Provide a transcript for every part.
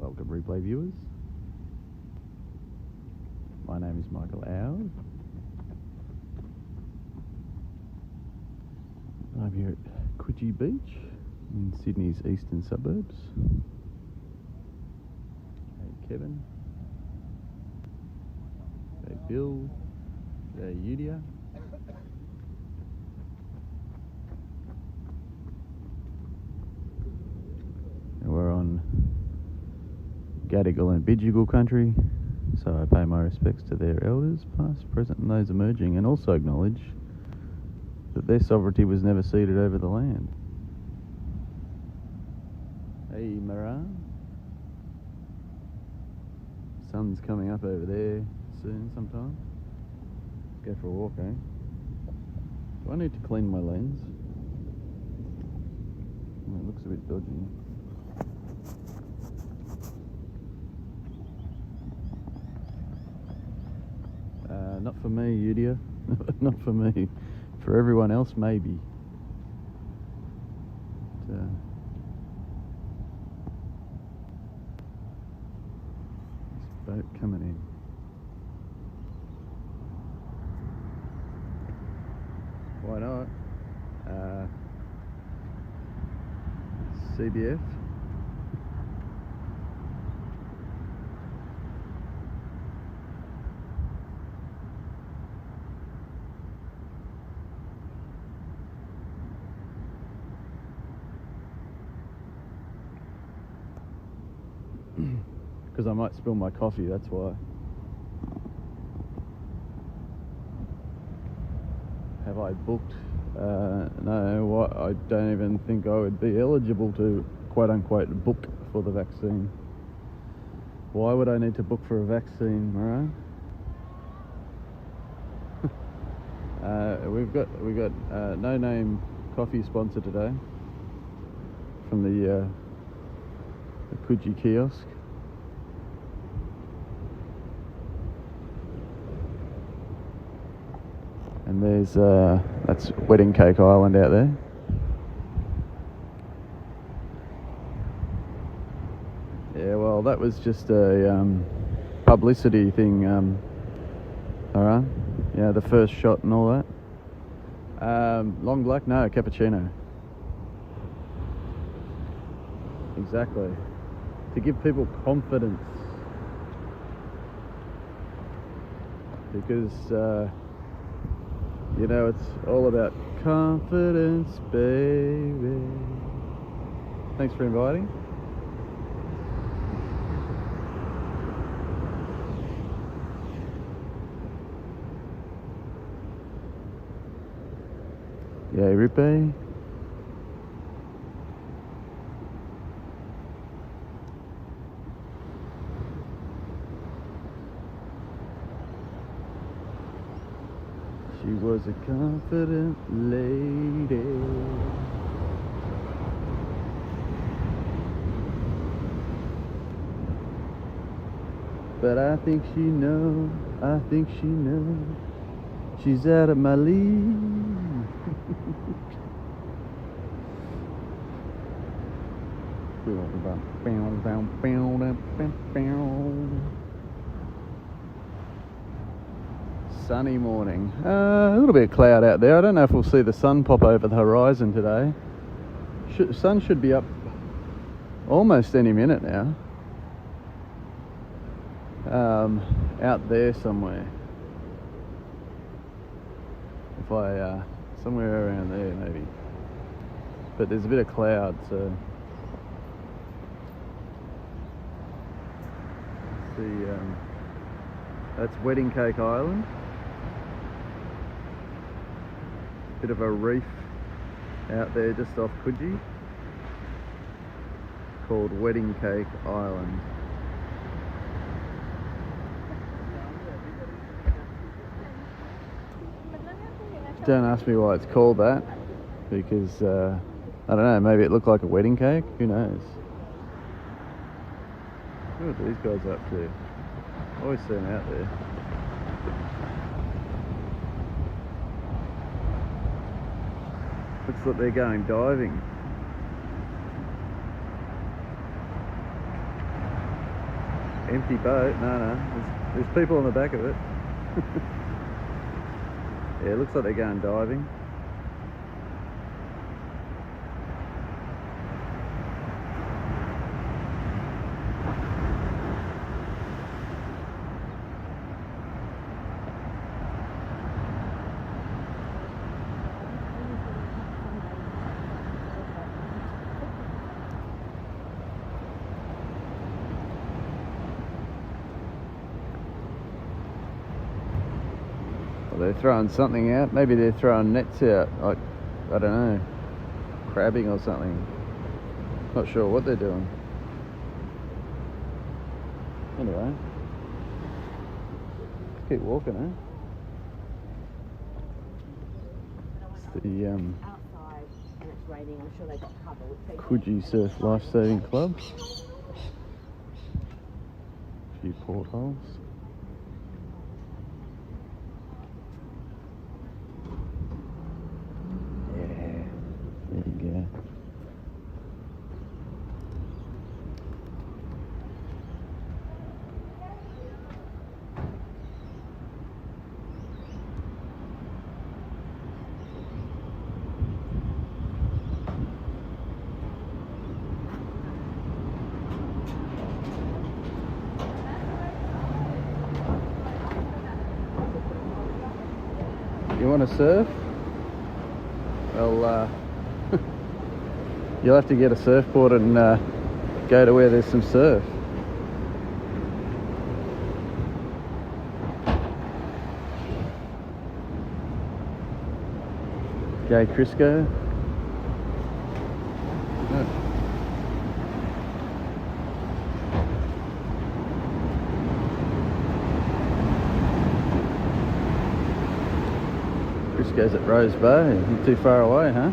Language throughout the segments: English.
Welcome replay viewers. My name is Michael Owd. I'm here at Coogee Beach in Sydney's eastern suburbs. Hey Kevin. Hey Bill. Hey Udia. And we're on Gadigal and Bidjigal country, so I pay my respects to their elders, past, present and those emerging, and also acknowledge that their sovereignty was never ceded over the land. Hey Maran. Sun's coming up over there soon sometime. Let's go for a walk, eh? Do I need to clean my lens? Oh, it looks a bit dodgy. Not for me, Udia. Not for me. For everyone else, maybe. But, this boat coming in. Why not? CBF. Because I might spill my coffee, that's why. Have I booked? No, I don't even think I would be eligible to quote-unquote book for the vaccine. Why would I need to book for a vaccine, Maran? We've got No Name coffee sponsor today from the Coogee kiosk. And there's that's Wedding Cake Island out there. Yeah, well, that was just a publicity thing. Alright, yeah, the first shot and all that. Long black, no, cappuccino. Exactly. To give people confidence, because you know, it's all about confidence, baby. Thanks for inviting. Yay, Ripe. She was a confident lady. But I think she knows, she's out of my league. Sunny morning. A little bit of cloud out there. I don't know if we'll see the sun pop over the horizon today. Sun should be up almost any minute now. Out there somewhere. If I somewhere around there maybe. But there's a bit of cloud, so see. That's Wedding Cake Island. Bit of a reef out there just off Coogee called Wedding Cake Island. Don't ask me why it's called that, because I don't know, maybe it looked like a wedding cake, who knows. What are these guys up to? Always see them out there. Looks like they're going diving. Empty boat? No. There's people on the back of it. Yeah, it looks like they're going diving. They're throwing something out. Maybe they're throwing nets out. Like, I don't know, crabbing or something. Not sure what they're doing. Anyway, let's keep walking, eh? It's the outside and it's raining. I'm sure they got cover. Coogee Surf Lifesaving Club. A few portholes. There you go. You want to surf? Well, you'll have to get a surfboard and go to where there's some surf. Gay Crisco. Crisco's at Rose Bay, not too far away, huh?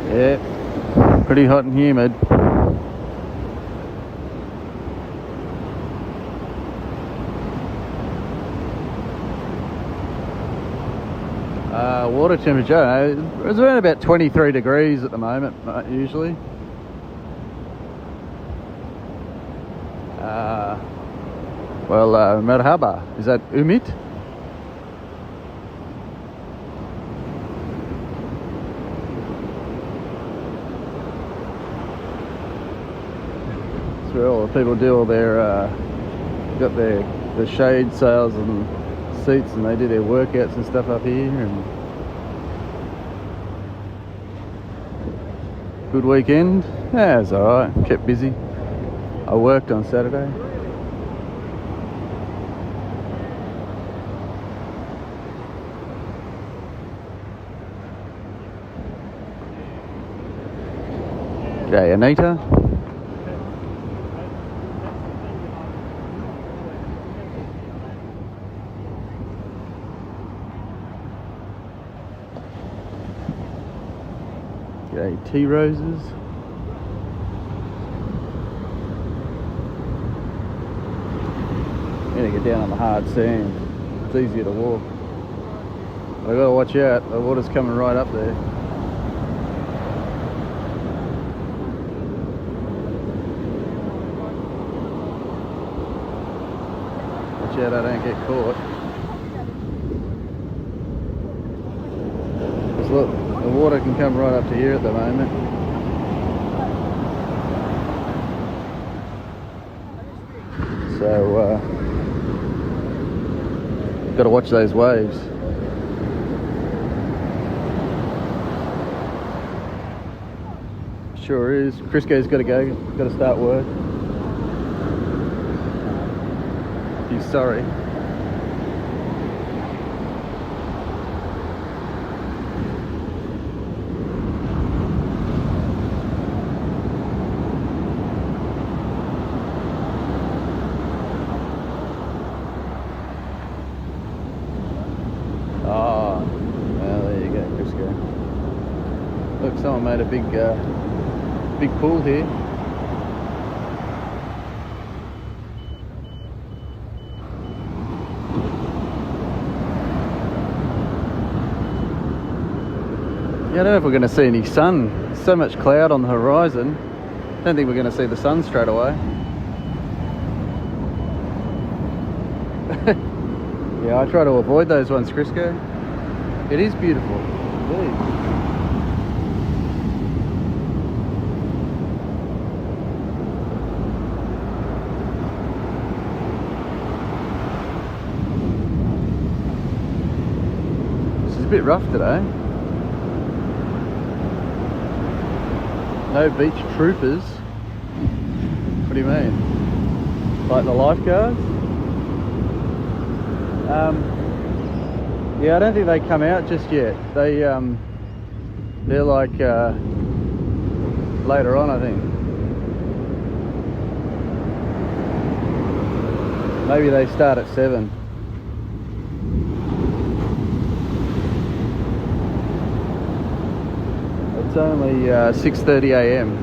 Yeah, pretty hot and humid. Water temperature, it's around about 23 degrees at the moment, usually. Well, merhaba, is that umit? That's where all the people do all their, got the shade sails and seats, and they do their workouts and stuff up here. And good weekend. Yeah, it was alright, kept busy. I worked on Saturday. G'day, Anita. G'day, tea roses. I'm gonna get down on the hard sand. It's easier to walk. But I gotta watch out, the water's coming right up there. Watch out I don't get caught. Because look, the water can come right up to here at the moment. So, got to watch those waves. Sure is. Crisco's got to go. Got to start work. He's sorry. Look, someone made a big pool here. Yeah, I don't know if we're going to see any sun. There's so much cloud on the horizon. Don't think we're going to see the sun straight away. Yeah, I try to avoid those ones, Crisco. It is beautiful. Indeed. This is a bit rough today. No beach troopers. What do you mean? Like the lifeguards? Yeah, I don't think they come out just yet. They're like later on, I think. Maybe they start at 7. It's only 6:30 a.m.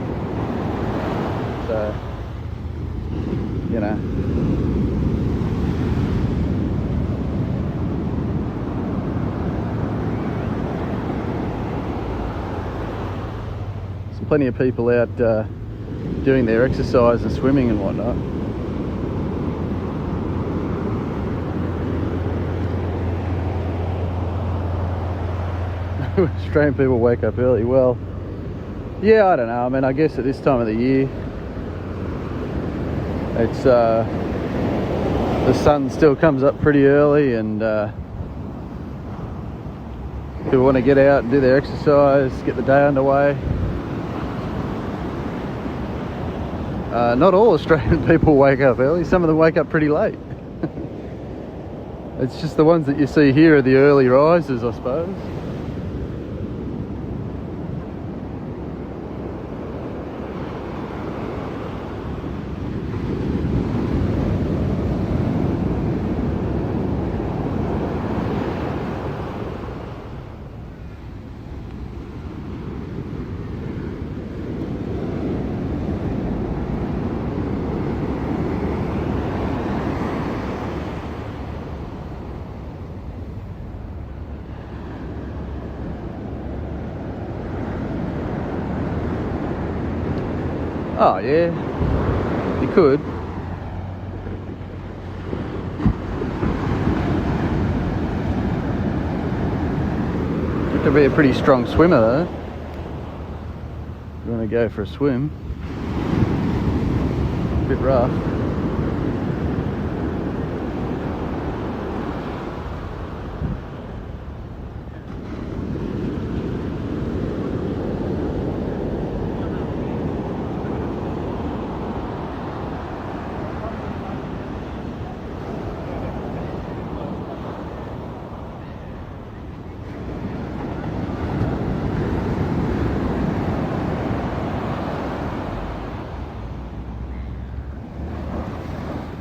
So, you know. There's plenty of people out doing their exercise and swimming and whatnot. Australian people wake up early. Well, yeah, I don't know. I mean, I guess at this time of the year, it's the sun still comes up pretty early, and people want to get out and do their exercise, get the day underway. Not all Australian people wake up early. Some of them wake up pretty late. It's just the ones that you see here are the early risers, I suppose. Oh yeah, you could. You have to be a pretty strong swimmer though. You want to go for a swim. A bit rough.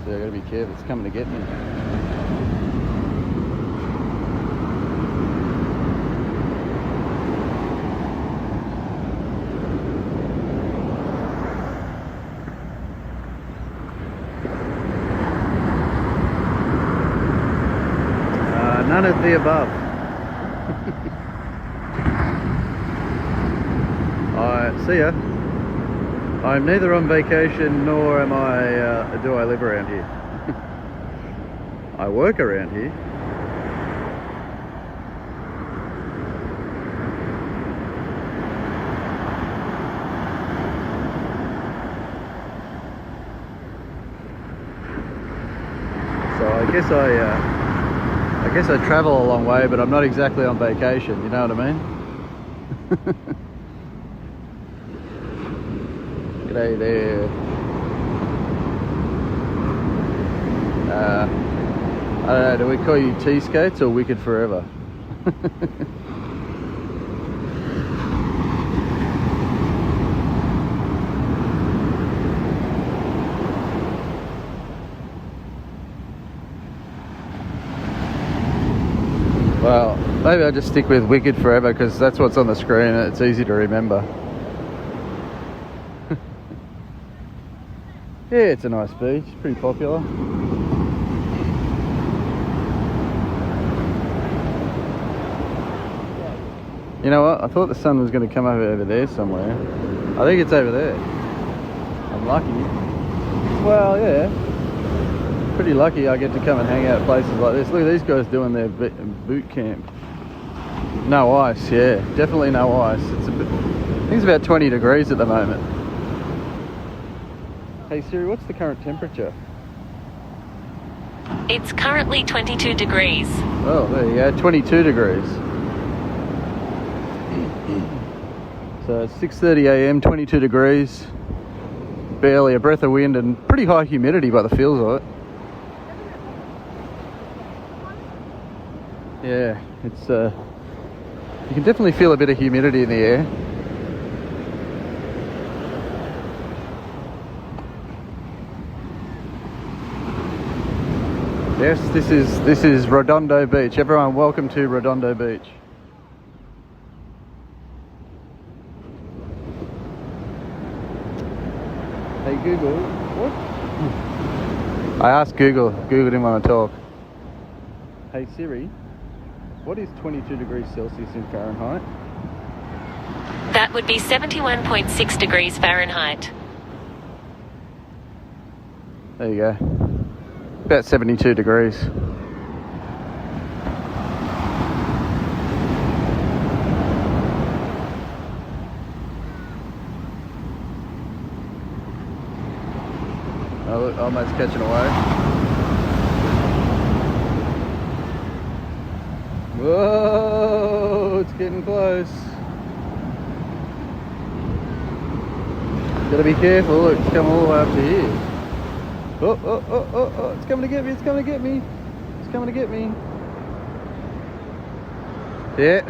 So I gotta be careful, it's coming to get me. None of the above. See ya. I'm neither on vacation nor am do I live around here. I work around here. So I guess I travel a long way, but I'm not exactly on vacation, you know what I mean? G'day there. I don't know, do we call you T-Skates or Wicked Forever? Well, Maybe I'll just stick with Wicked forever because that's what's on the screen and it's easy to remember. Yeah, it's a nice beach, pretty popular. You know what? I thought the sun was going to come over there somewhere. I think it's over there. I'm lucky. Well, yeah. Pretty lucky I get to come and hang out at places like this. Look at these guys doing their boot camp. No ice, yeah. Definitely no ice. I think it's about 20 degrees at the moment. Hey Siri, what's the current temperature? It's currently 22 degrees. Oh, there you go, 22 degrees. So it's 6:30 a.m, 22 degrees. Barely a breath of wind and pretty high humidity by the feels of it. Yeah, it's you can definitely feel a bit of humidity in the air. Yes, this is Redondo Beach. Everyone, welcome to Redondo Beach. Hey Google, what? I asked Google. Google didn't want to talk. Hey Siri, what is 22 degrees Celsius in Fahrenheit? That would be 71.6 degrees Fahrenheit. There you go. About 72 degrees. Oh, look, almost catching away. Whoa, it's getting close. Gotta be careful, look, it's coming all the way up to here. Oh, oh, oh, oh, oh, it's coming to get me, it's coming to get me. It's coming to get me. Yeah.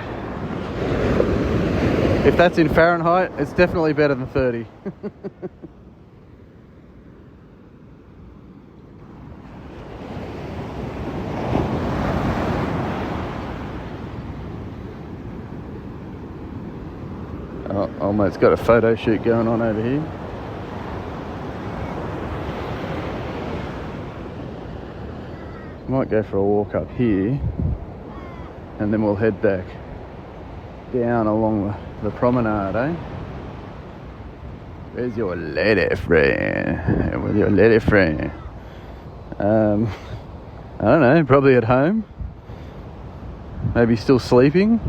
If that's in Fahrenheit, it's definitely better than 30. Oh, almost got a photo shoot going on over here. Might go for a walk up here and then we'll head back down along the promenade, eh? Where's your lady friend? Where's your lady friend? I don't know, probably at home. Maybe still sleeping.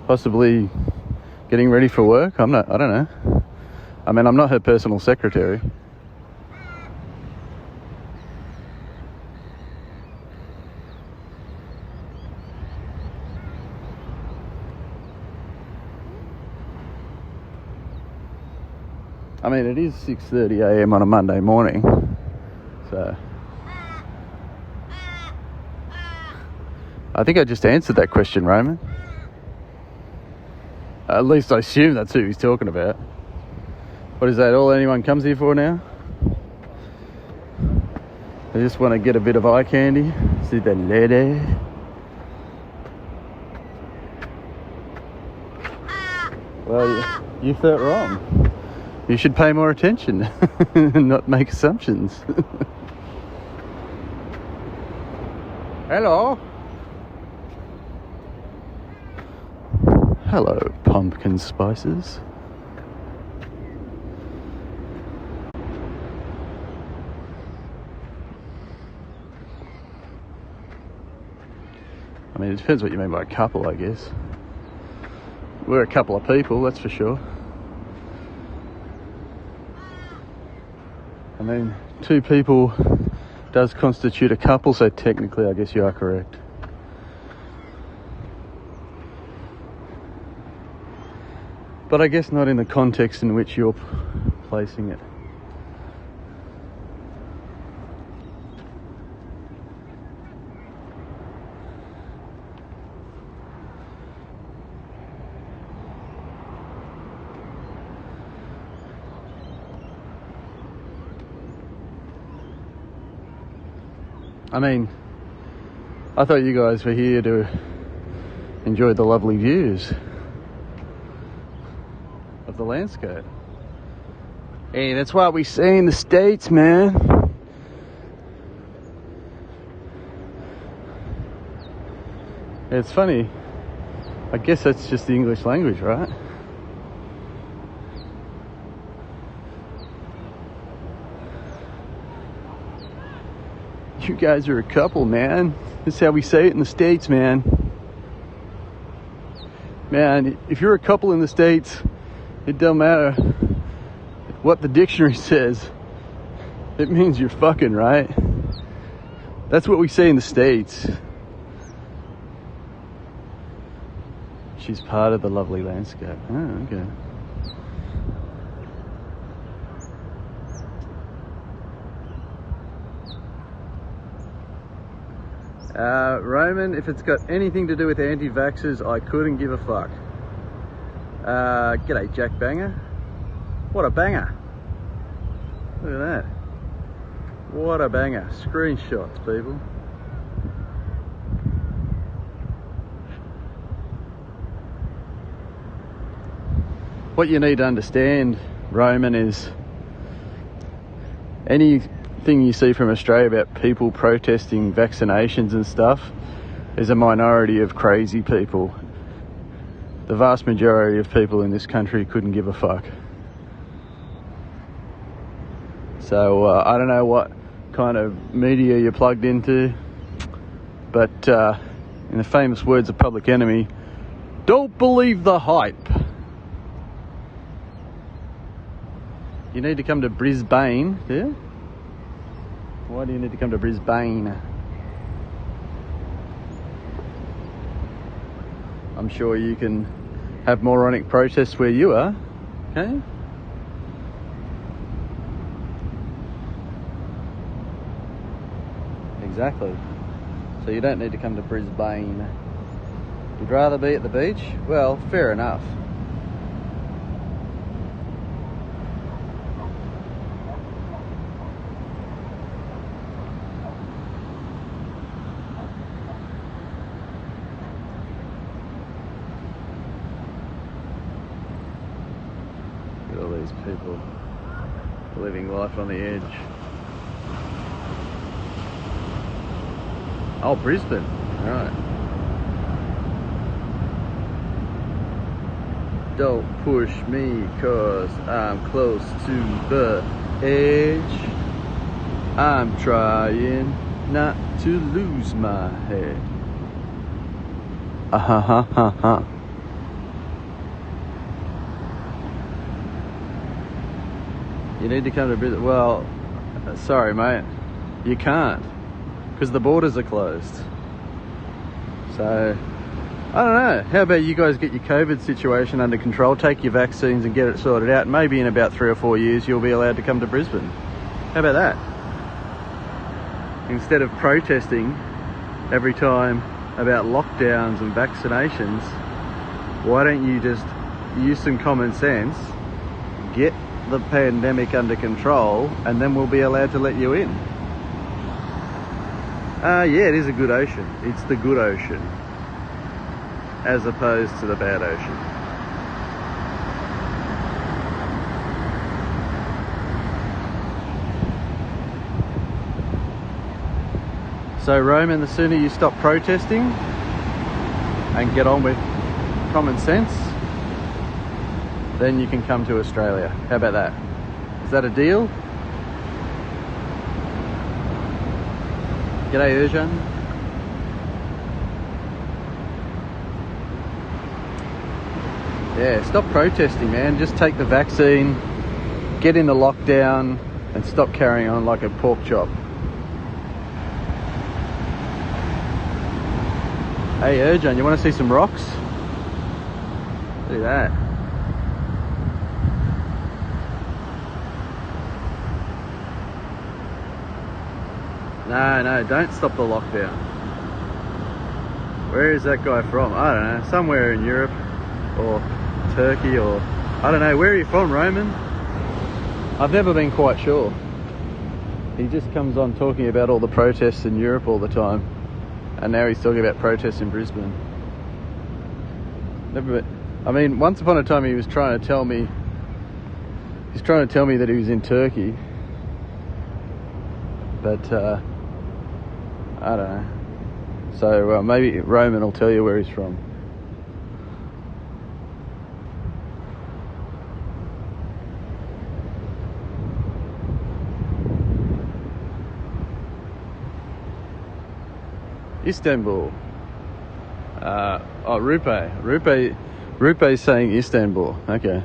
Possibly getting ready for work. I don't know. I mean, I'm not her personal secretary. I mean, it is 6:30 a.m. on a Monday morning, so I think I just answered that question, Roman. At least I assume that's who he's talking about. What is that, all anyone comes here for now? They just want to get a bit of eye candy. See the lady. Well, you thought wrong. You should pay more attention and not make assumptions. Hello. Hello, pumpkin spices. I mean, it depends what you mean by a couple, I guess. We're a couple of people, that's for sure. I mean, two people does constitute a couple, so technically I guess you are correct. But I guess not in the context in which you're placing it. I mean, I thought you guys were here to enjoy the lovely views of the landscape. Hey, that's what we see in the States, man. It's funny. I guess that's just the English language, right? You guys are a couple, man. That's how we say it in the States, man. Man, if you're a couple in the States, it don't matter what the dictionary says. It means you're fucking, right? That's what we say in the States. She's part of the lovely landscape. Oh, okay. Roman, if it's got anything to do with anti-vaxxers, I couldn't give a fuck. G'day, Jack Banger. What a banger. Look at that. What a banger. Screenshots, people. What you need to understand, Roman, is anything you see from Australia about people protesting vaccinations and stuff is a minority of crazy people. The vast majority of people in this country couldn't give a fuck. So I don't know what kind of media you're plugged into, but in the famous words of Public Enemy, don't believe the hype. You need to come to Brisbane, yeah? Why do you need to come to Brisbane? I'm sure you can have moronic protests where you are, okay? Exactly. So you don't need to come to Brisbane. You'd rather be at the beach? Well, fair enough. All these people living life on the edge. Oh, Brisbane. All right. Don't push me, cause I'm close to the edge. I'm trying not to lose my head. Ha. You need to come to Brisbane. Well, sorry, mate. You can't, because the borders are closed. So, I don't know. How about you guys get your COVID situation under control, take your vaccines and get it sorted out. Maybe in about 3 or 4 years, you'll be allowed to come to Brisbane. How about that? Instead of protesting every time about lockdowns and vaccinations, why don't you just use some common sense, get the pandemic under control, and then we'll be allowed to let you in. Yeah, it is a good ocean. It's the good ocean, as opposed to the bad ocean. So Roman, the sooner you stop protesting and get on with common sense, then you can come to Australia. How about that? Is that a deal? G'day, Urjan. Yeah, stop protesting, man. Just take the vaccine, get in the lockdown, and stop carrying on like a pork chop. Hey, Urjan, you want to see some rocks? Look at that. No, don't stop the lockdown. Where is that guy from? I don't know, somewhere in Europe or Turkey, or I don't know. Where are you from, Roman? I've never been quite sure. He just comes on talking about all the protests in Europe all the time, and now he's talking about protests in Brisbane. Never been. I mean, once upon a time he was trying to tell me. He's trying to tell me that he was in Turkey, but I don't know. So maybe Roman will tell you where he's from. Istanbul. Rupe's saying Istanbul. Okay.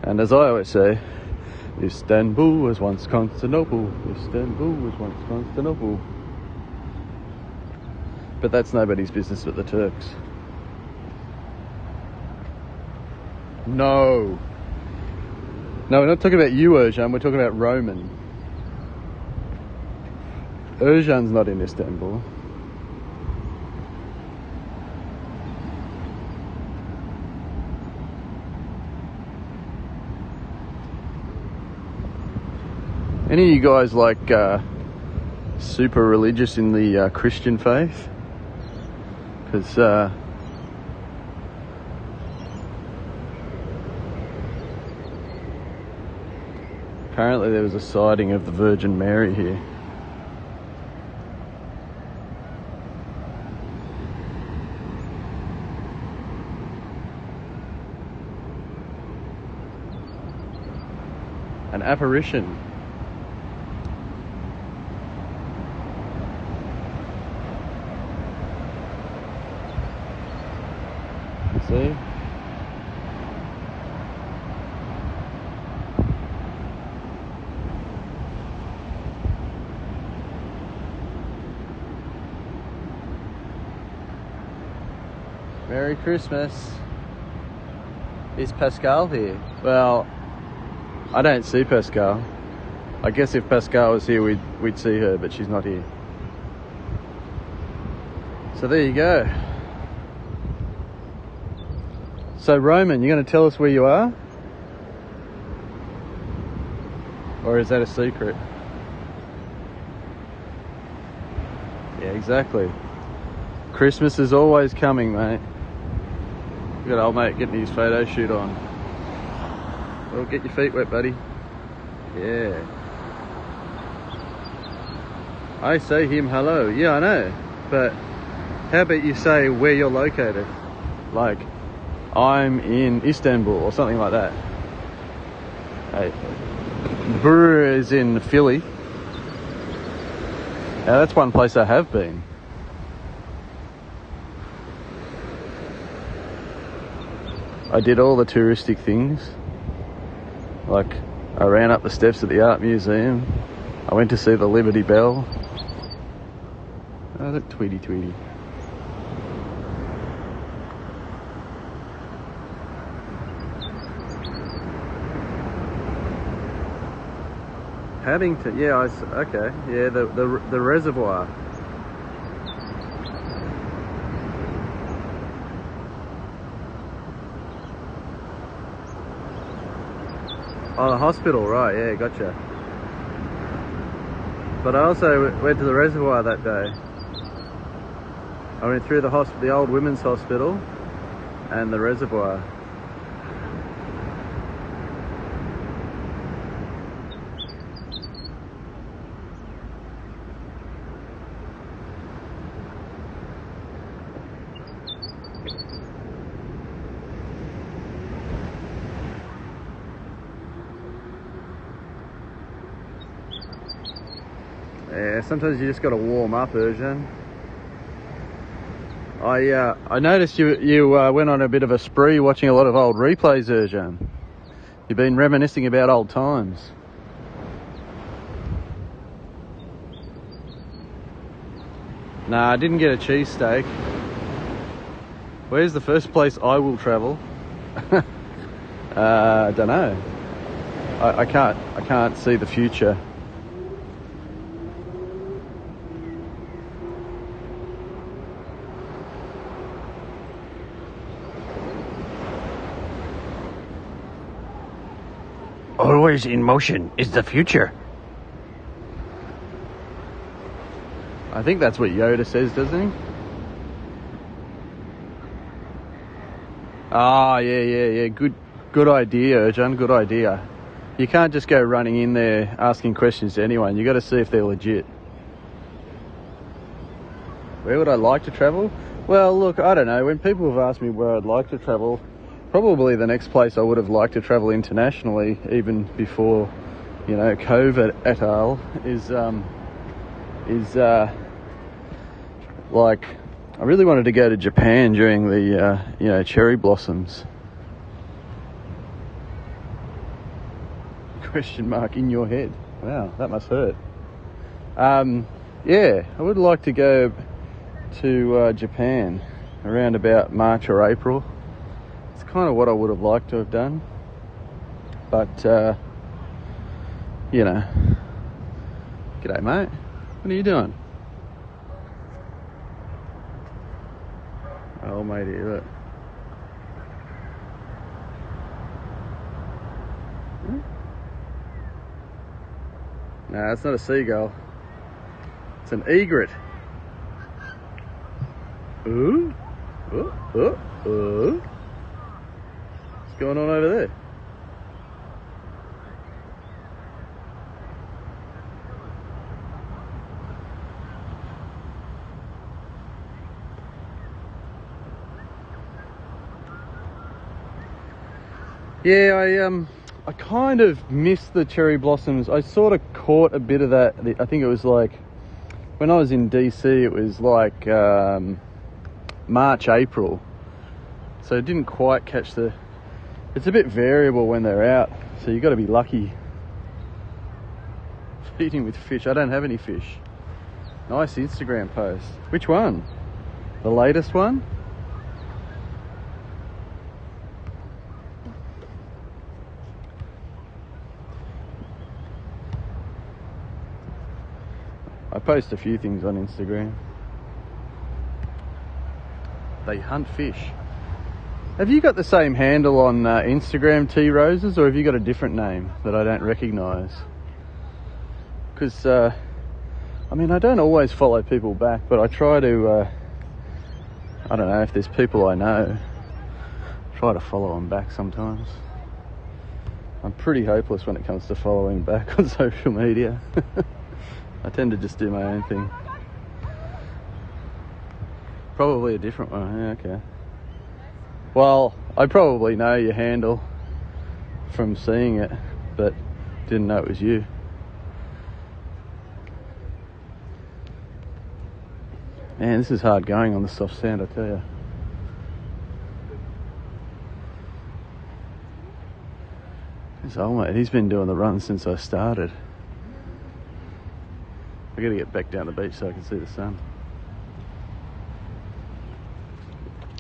And as I always say, Istanbul was once Constantinople. Istanbul was once Constantinople. But that's nobody's business but the Turks. No, we're not talking about you, Ercan. We're talking about Roman. Ercan's not in Istanbul. Any of you guys like super religious in the Christian faith? Because apparently there was a sighting of the Virgin Mary here. An apparition. See? Merry Christmas. Is Pascal here? Well, I don't see Pascal. I guess if Pascal was here, we'd see her, but she's not here. So there you go. So Roman, you're going to tell us where you are? Or is that a secret? Yeah, exactly. Christmas is always coming, mate. Look at old mate getting his photo shoot on. Well, get your feet wet, buddy. Yeah. I say him hello. Yeah, I know. But how about you say where you're located? Like, I'm in Istanbul or something like that. Hey. Brr is in Philly. Now that's one place I have been. I did all the touristic things. Like, I ran up the steps at the art museum. I went to see the Liberty Bell. Oh, look, Tweety. Paddington, yeah, okay, yeah, the reservoir. Oh, the hospital, right, yeah, gotcha. But I also went to the reservoir that day. I went through the old women's hospital and the reservoir. Yeah, sometimes you just got to warm up, Ercan. I noticed you went on a bit of a spree watching a lot of old replays, Ercan. You've been reminiscing about old times. Nah, I didn't get a cheesesteak. Where's the first place I will travel? I don't know. I can't see the future. Always in motion is the future. I think that's what Yoda says, doesn't he? Ah, yeah. Good idea, Urjan. Good idea. You can't just go running in there asking questions to anyone. You got to see if they're legit. Where would I like to travel? Well, look, I don't know. When people have asked me where I'd like to travel, probably the next place I would have liked to travel internationally, even before, COVID et al., is like, I really wanted to go to Japan during the, cherry blossoms. Question mark in your head. Wow, that must hurt. Yeah, I would like to go to Japan around about March or April. It's kind of what I would have liked to have done, but g'day mate, what are you doing? Oh matey, look. No, it's not a seagull, it's an egret. Ooh. What's going on over there? Yeah, I kind of missed the cherry blossoms. I sort of caught a bit of that. I think it was like when I was in DC, it was like March, April. So I didn't quite catch it's a bit variable when they're out. So you got to be lucky. Feeding with fish. I don't have any fish. Nice Instagram post. Which one? The latest one? I post a few things on Instagram. They hunt fish. Have you got the same handle on Instagram, T Roses, or have you got a different name that I don't recognise? Because, I don't always follow people back, but I try to, I don't know, if there's people I know, try to follow them back sometimes. I'm pretty hopeless when it comes to following back on social media. I tend to just do my own thing. Probably a different one, yeah, okay. Well, I probably know your handle from seeing it, but didn't know it was you. Man, this is hard going on the soft sand, I tell you. This old mate, he's been doing the run since I started. I gotta get back down the beach so I can see the sun.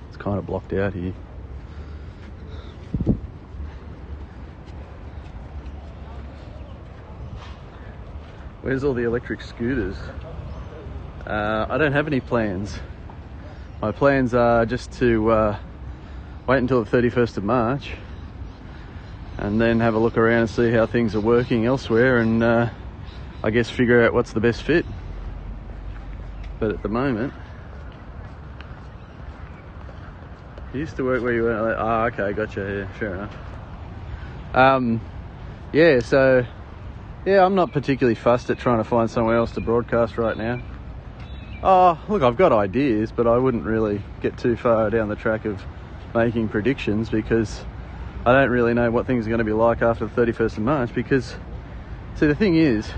It's kind of blocked out here. Where's all the electric scooters? I don't have any plans. My plans are just to wait until the 31st of March and then have a look around and see how things are working elsewhere, and I guess figure out what's the best fit. But at the moment, you used to work where you were. Oh, okay, gotcha. Yeah, fair enough. Yeah, so yeah, I'm not particularly fussed at trying to find somewhere else to broadcast right now. Oh, look, I've got ideas, but I wouldn't really get too far down the track of making predictions, because I don't really know what things are going to be like after the 31st of March. Because, see, the thing is,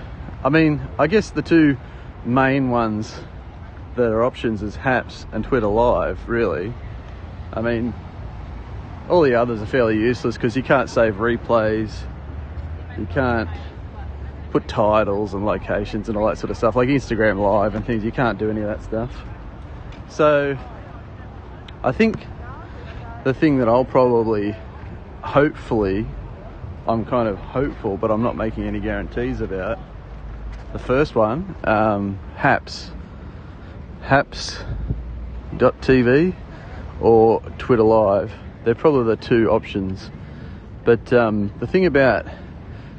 I guess the two main ones that are options is Haps and Twitter Live, really. All the others are fairly useless because you can't save replays, you can't put titles and locations and all that sort of stuff, like Instagram Live and things. You can't do any of that stuff. So I think the thing that I'll probably, hopefully, I'm kind of hopeful, but I'm not making any guarantees about, the first one, Haps.tv or Twitter Live. They're probably the two options. But the thing about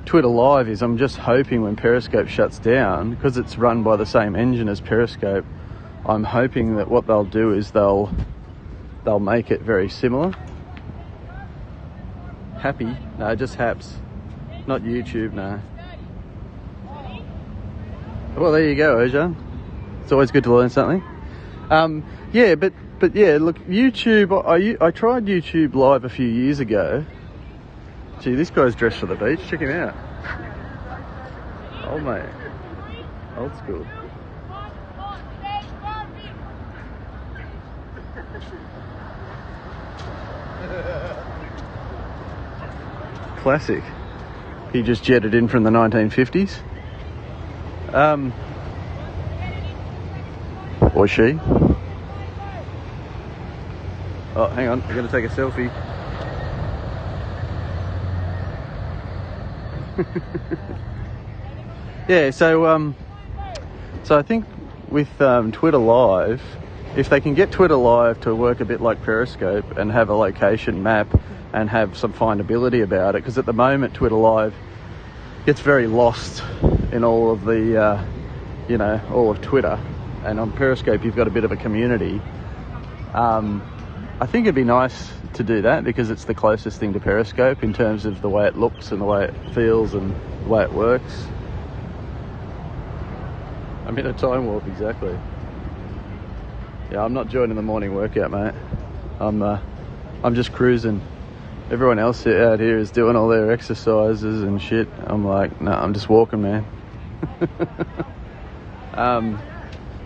Twitter Live is I'm just hoping when Periscope shuts down, because it's run by the same engine as Periscope, I'm hoping that what they'll do is they'll make it very similar. Happy? No, just Haps. Not YouTube, no. Well, there you go, Ojan. It's always good to learn something. Yeah, but yeah, look, YouTube, I tried YouTube Live a few years ago. Gee, this guy's dressed for the beach. Check him out. Old mate. Old school. Classic. He just jetted in from the 1950s. Or she. Oh, hang on. I'm going to take a selfie. Yeah, so I think with Twitter Live, if they can get Twitter Live to work a bit like Periscope and have a location map and have some findability about it, because at the moment Twitter Live gets very lost in all of the, all of Twitter, and on Periscope you've got a bit of a community. I think it'd be nice to do that because it's the closest thing to Periscope in terms of the way it looks and the way it feels and the way it works. I'm in a time warp, exactly. Yeah, I'm not joining the morning workout, mate. I'm just cruising. Everyone else out here is doing all their exercises and shit. I'm like, no, I'm just walking, man.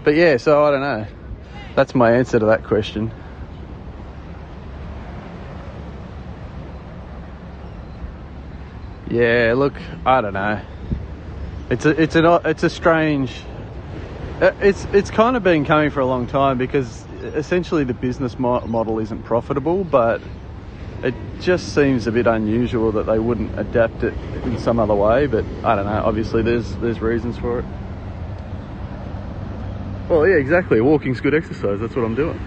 But yeah, so I don't know. That's my answer to that question. Yeah, look, I don't know. It's a strange. It's kind of been coming for a long time because essentially the business model isn't profitable, but it just seems a bit unusual that they wouldn't adapt it in some other way. But I don't know. Obviously, there's reasons for it. Well, yeah, exactly. Walking's good exercise. That's what I'm doing.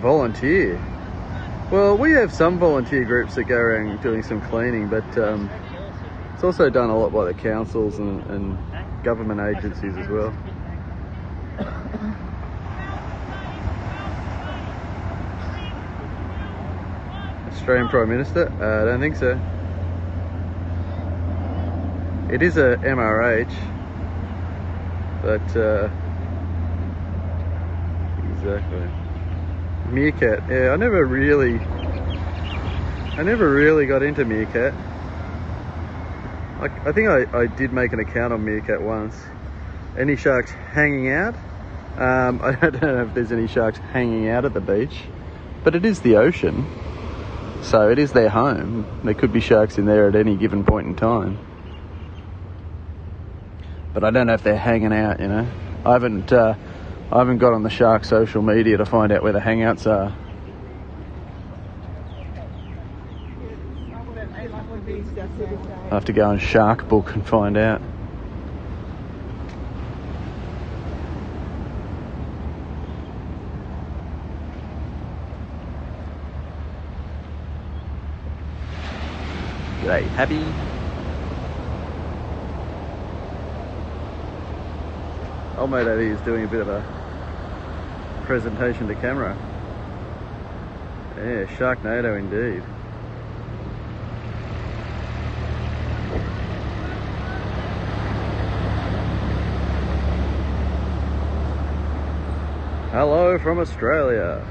Volunteer. Well, we have some volunteer groups that go around doing some cleaning, but it's also done a lot by the councils and government agencies as well. Australian Prime Minister? I don't think so. It is a MRH, but exactly. Meerkat. Yeah, I never really got into meerkat. I think I did make an account on meerkat once. Any sharks hanging out? I don't know if there's any sharks hanging out at the beach, but it is the ocean, so it is their home. There could be sharks in there at any given point in time. But I don't know if they're hanging out, you know. I haven't got on the shark social media to find out where the hangouts are. I have to go on Shark Book and find out. G'day, Happy. Old mate over here is doing a bit of a presentation to camera. Yeah, Sharknado indeed. Hello from Australia.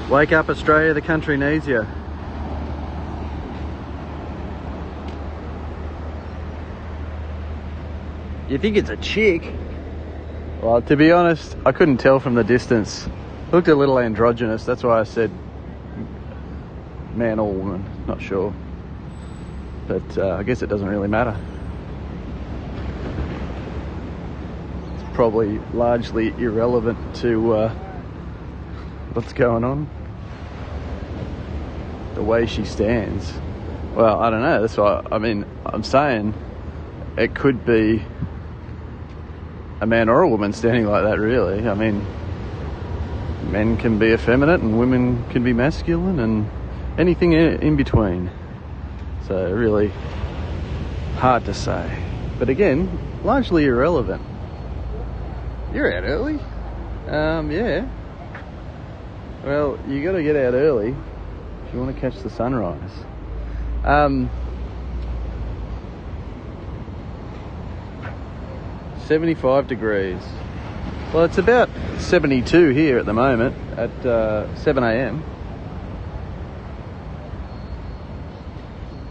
Wake up, Australia, the country needs you. You think it's a chick? Well, to be honest, I couldn't tell from the distance. It looked a little androgynous, that's why I said man or woman, not sure. But I guess it doesn't really matter. It's probably largely irrelevant to what's going on. The way she stands. Well, I don't know, that's why, I mean, I'm saying it could be a man or a woman standing like that, really. I mean, men can be effeminate and women can be masculine, and anything in between. So really hard to say. But again, largely irrelevant. You're out early? Yeah. Well, you got to get out early if you want to catch the sunrise. 75 degrees. Well, it's about 72 here at the moment at 7 a.m.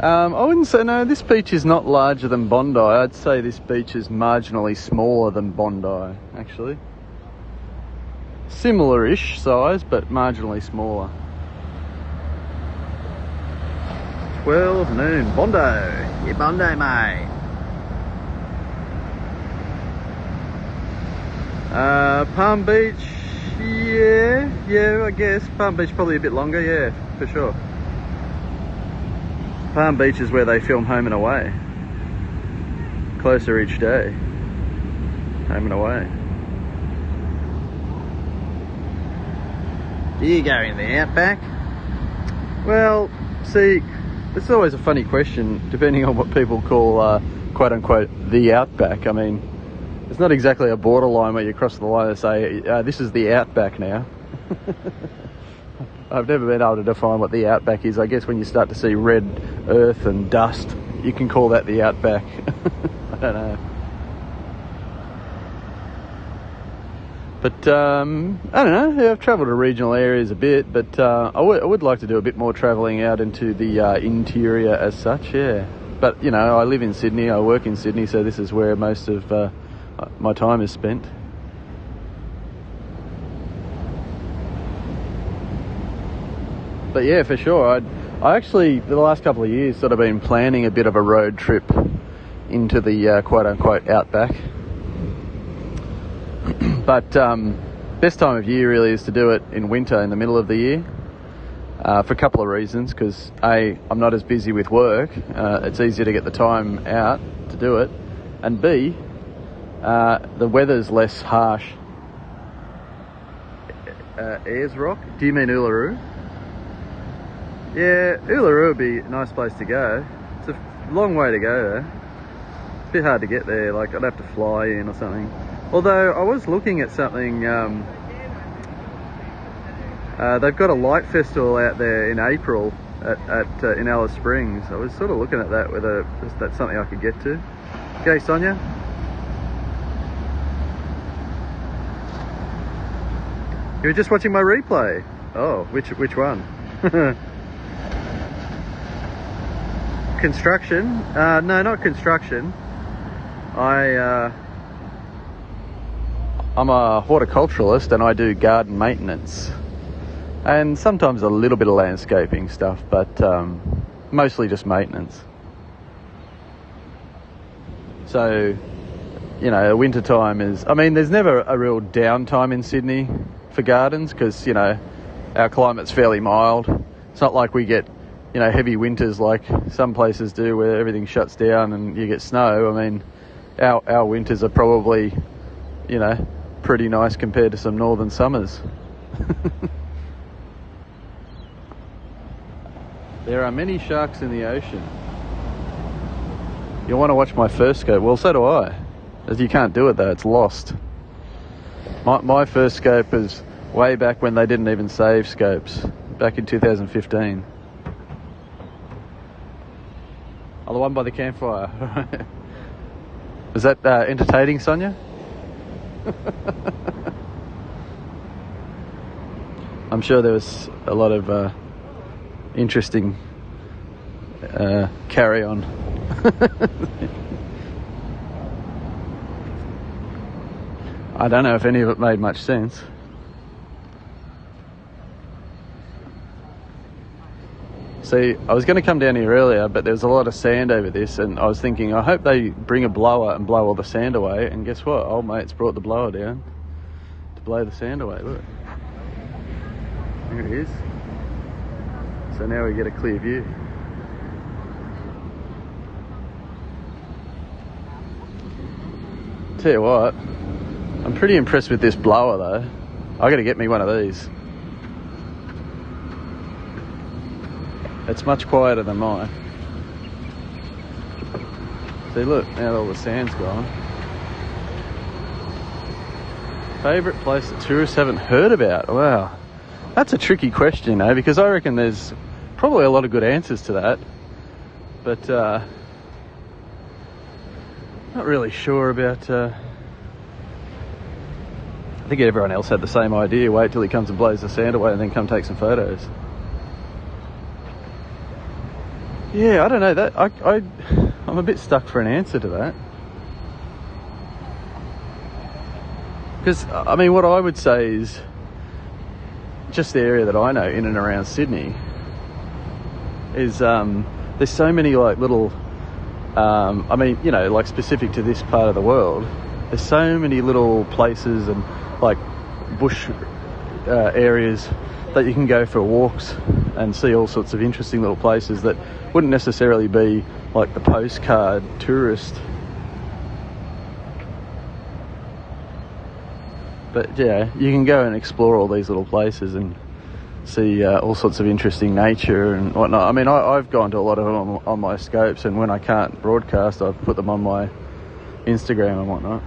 I wouldn't say, no, this beach is not larger than Bondi. I'd say this beach is marginally smaller than Bondi, actually. Similar-ish size, but marginally smaller. 12 noon, Bondi. Yeah, Bondi, mate. Palm Beach, yeah, I guess. Palm Beach probably a bit longer, yeah, for sure. Palm Beach is where they film Home and Away. Closer each day. Home and Away. Do you go in the outback? Well, see, it's always a funny question, depending on what people call, quote unquote, the outback. I mean, it's not exactly a borderline where you cross the line and say, this is the outback now. I've never been able to define what the outback is. I guess when you start to see red earth and dust, you can call that the outback. I don't know. But, I don't know. Yeah, I've travelled to regional areas a bit, but I would like to do a bit more travelling out into the interior as such, yeah. But, you know, I live in Sydney, I work in Sydney, so this is where most of my time is spent. But yeah, for sure. I actually, for the last couple of years, sort of been planning a bit of a road trip into the quote-unquote outback. But best time of year really is to do it in winter, in the middle of the year, for a couple of reasons. Because A, I'm not as busy with work. It's easier to get the time out to do it. And B, the weather's less harsh. Ayers Rock? Do you mean Uluru? Yeah, Uluru would be a nice place to go. It's a long way to go though. It's a bit hard to get there, like I'd have to fly in or something. Although I was looking at something, they've got a light festival out there in April in Alice Springs. I was sort of looking at that, whether that's something I could get to. Okay, Sonia? You were just watching my replay. Oh, which one? Construction? No, not construction. I'm a horticulturalist and I do garden maintenance. And sometimes a little bit of landscaping stuff, but mostly just maintenance. So, you know, winter time is... I mean, there's never a real downtime in Sydney for gardens because, you know, our climate's fairly mild. It's not like we get, you know, heavy winters like some places do where everything shuts down and you get snow. I mean, our winters are probably, you know, pretty nice compared to some northern summers. There are many sharks in the ocean. You want to watch my first scope? Well, so do I. As you can't do it though, it's lost. My first scope is way back when they didn't even save scopes, back in 2015. Oh, the one by the campfire. Was that entertaining, Sonia? I'm sure there was a lot of interesting carry on. I don't know if any of it made much sense. See, I was going to come down here earlier, but there was a lot of sand over this, and I was thinking, I hope they bring a blower and blow all the sand away. And guess what? Old mate's brought the blower down to blow the sand away. Look. There it is. So now we get a clear view. Tell you what, I'm pretty impressed with this blower though. I got to get me one of these. It's much quieter than mine. See, look, now all the sand's gone. Favourite place that tourists haven't heard about? Wow. That's a tricky question, because I reckon there's probably a lot of good answers to that. But, not really sure about... I think everyone else had the same idea. Wait till he comes and blows the sand away and then come take some photos. Yeah, I don't know. I'm a bit stuck for an answer to that. Because, I mean, what I would say is just the area that I know in and around Sydney is there's so many like little, I mean, you know, like specific to this part of the world, there's so many little places and like bush areas that you can go for walks and see all sorts of interesting little places that wouldn't necessarily be like the postcard tourist. But yeah, you can go and explore all these little places and see all sorts of interesting nature and whatnot. I mean, I've gone to a lot of them on my scopes, and when I can't broadcast, I've put them on my Instagram and whatnot.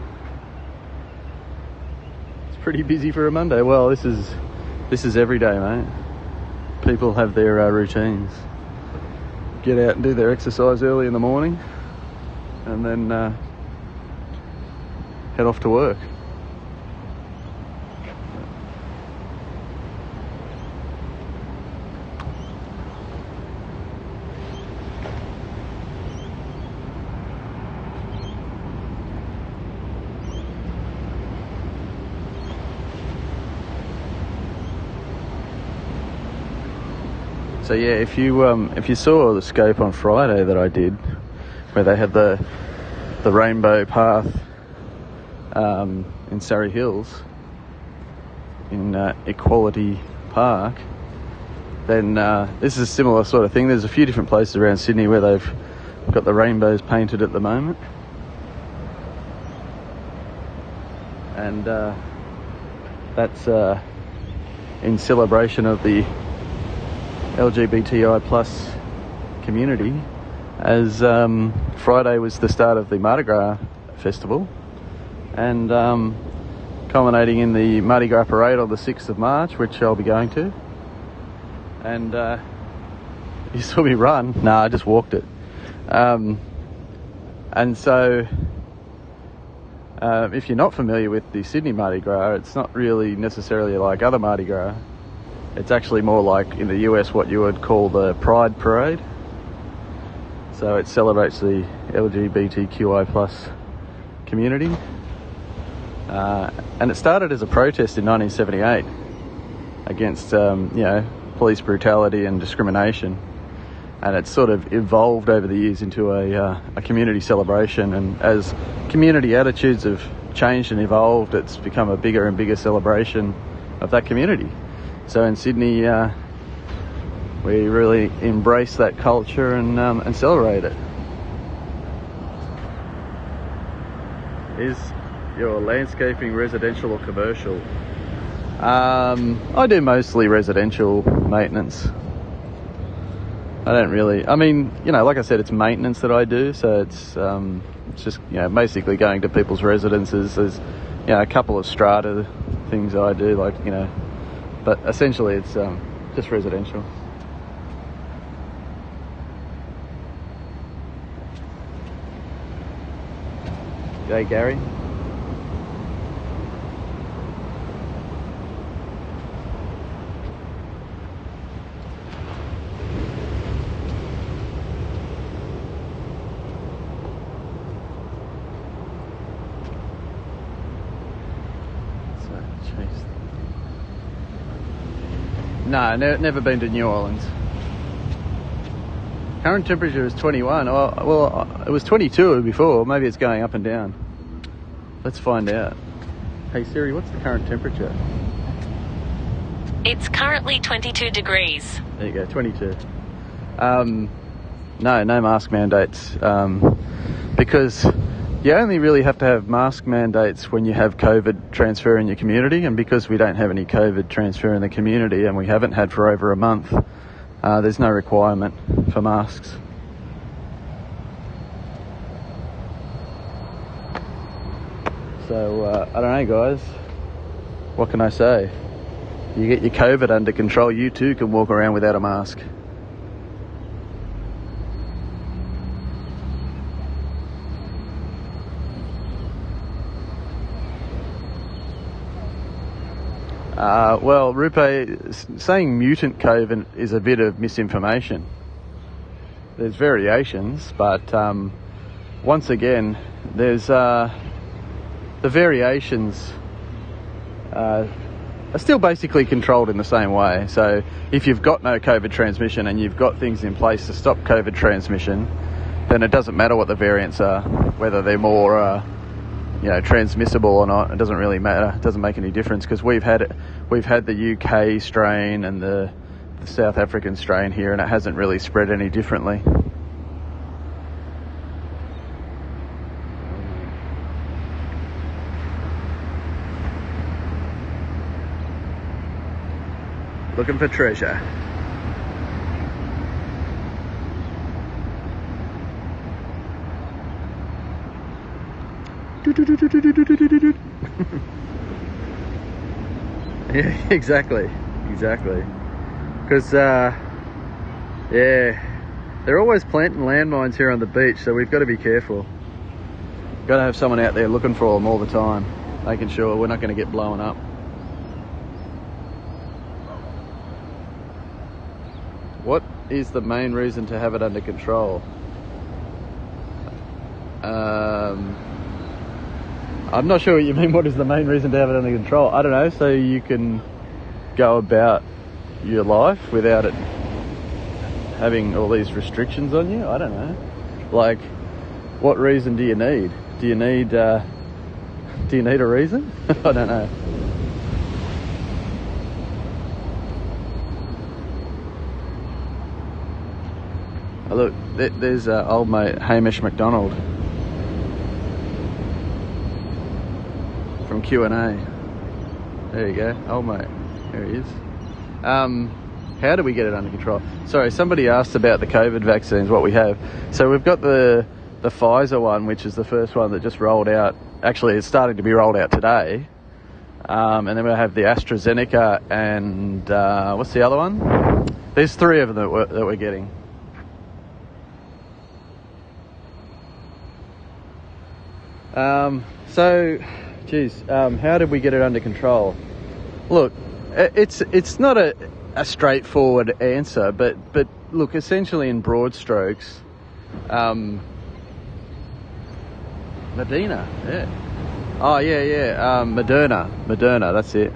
It's pretty busy for a Monday. Well, this is every day, mate. People have their routines. Get out and do their exercise early in the morning, and then head off to work. So yeah, if you saw the scope on Friday that I did, where they had the rainbow path in Surrey Hills, in Equality Park, then this is a similar sort of thing. There's a few different places around Sydney where they've got the rainbows painted at the moment, and that's in celebration of the LGBTI plus community, as Friday was the start of the Mardi Gras festival, and culminating in the Mardi Gras parade on the 6th of March, which I'll be going to. And you saw me run. No, I just walked it. And so if you're not familiar with the Sydney Mardi Gras, it's not really necessarily like other Mardi Gras. It's actually more like in the US what you would call the Pride Parade. So it celebrates the LGBTQI plus community. And it started as a protest in 1978 against, police brutality and discrimination. And it's sort of evolved over the years into a community celebration. And as community attitudes have changed and evolved, it's become a bigger and bigger celebration of that community. So in Sydney, we really embrace that culture and celebrate it. Is your landscaping residential or commercial? I do mostly residential maintenance. I don't really, I mean, like I said, it's maintenance that I do, so it's just, basically going to people's residences. There's, a couple of strata things I do, like, but essentially it's just residential. G'day, Gary. No, never been to New Orleans. Current temperature is 21. Well, it was 22 before. Maybe it's going up and down. Let's find out. Hey Siri, what's the current temperature? It's currently 22 degrees. There you go, 22. No mask mandates. Because you only really have to have mask mandates when you have COVID transfer in your community, and because we don't have any COVID transfer in the community, and we haven't had for over a month, there's no requirement for masks. So, I don't know, guys. What can I say? You get your COVID under control, you too can walk around without a mask. Well, Rupe, saying mutant COVID is a bit of misinformation. There's variations, but once again, there's the variations are still basically controlled in the same way. So if you've got no COVID transmission and you've got things in place to stop COVID transmission, then it doesn't matter what the variants are, whether they're more transmissible or not. It doesn't really matter. It doesn't make any difference, because we've had the UK strain and the South African strain here, and it hasn't really spread any differently. Looking for treasure. Yeah, exactly. Because, they're always planting landmines here on the beach, so we've got to be careful. Got to have someone out there looking for them all the time, making sure we're not going to get blown up. What is the main reason to have it under control? I'm not sure what you mean. What is the main reason to have it under control? I don't know, so you can go about your life without it having all these restrictions on you? I don't know. Like, what reason do you need? Do you need a reason? I don't know. Oh, look, there's old mate Hamish McDonald from Q&A. There you go, old mate. There he is. How do we get it under control? Sorry, somebody asked about the COVID vaccines, what we have. So we've got the Pfizer one, which is the first one that just rolled out. Actually, it's starting to be rolled out today. And then we'll have the AstraZeneca and what's the other one? There's three of them that we're getting. How did we get it under control? Look, it's not a straightforward answer, but look, essentially in broad strokes, Medina, yeah. Oh, yeah. Moderna, that's it.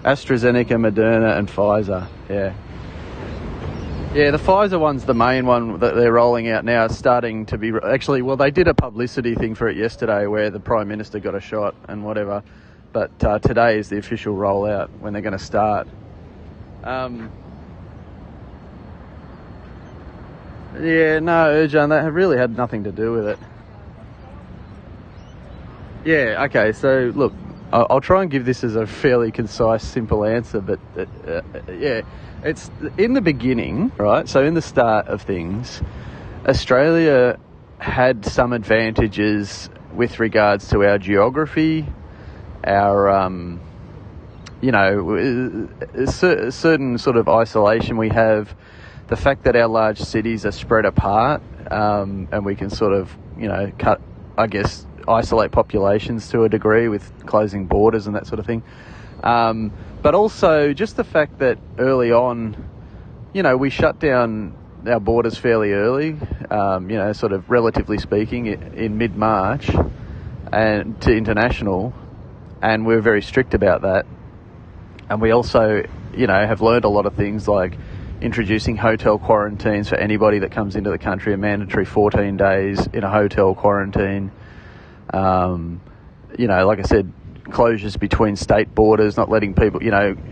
AstraZeneca, Moderna, and Pfizer, yeah. Yeah, the Pfizer one's the main one that they're rolling out now. It's starting to be... Actually, well, they did a publicity thing for it yesterday where the Prime Minister got a shot and whatever. But today is the official rollout when they're going to start. Urjan, that really had nothing to do with it. Yeah, okay, so look, I'll try and give this as a fairly concise, simple answer, but it's in the beginning, right? So in the start of things, Australia had some advantages with regards to our geography, our, certain sort of isolation we have, the fact that our large cities are spread apart, and we can sort of, isolate populations to a degree with closing borders and that sort of thing. But also just the fact that early on, we shut down our borders fairly early, sort of relatively speaking, in mid-March and to international, and we're very strict about that. And we also, have learned a lot of things like introducing hotel quarantines for anybody that comes into the country, a mandatory 14 days in a hotel quarantine. Like I said, closures between state borders, not letting people,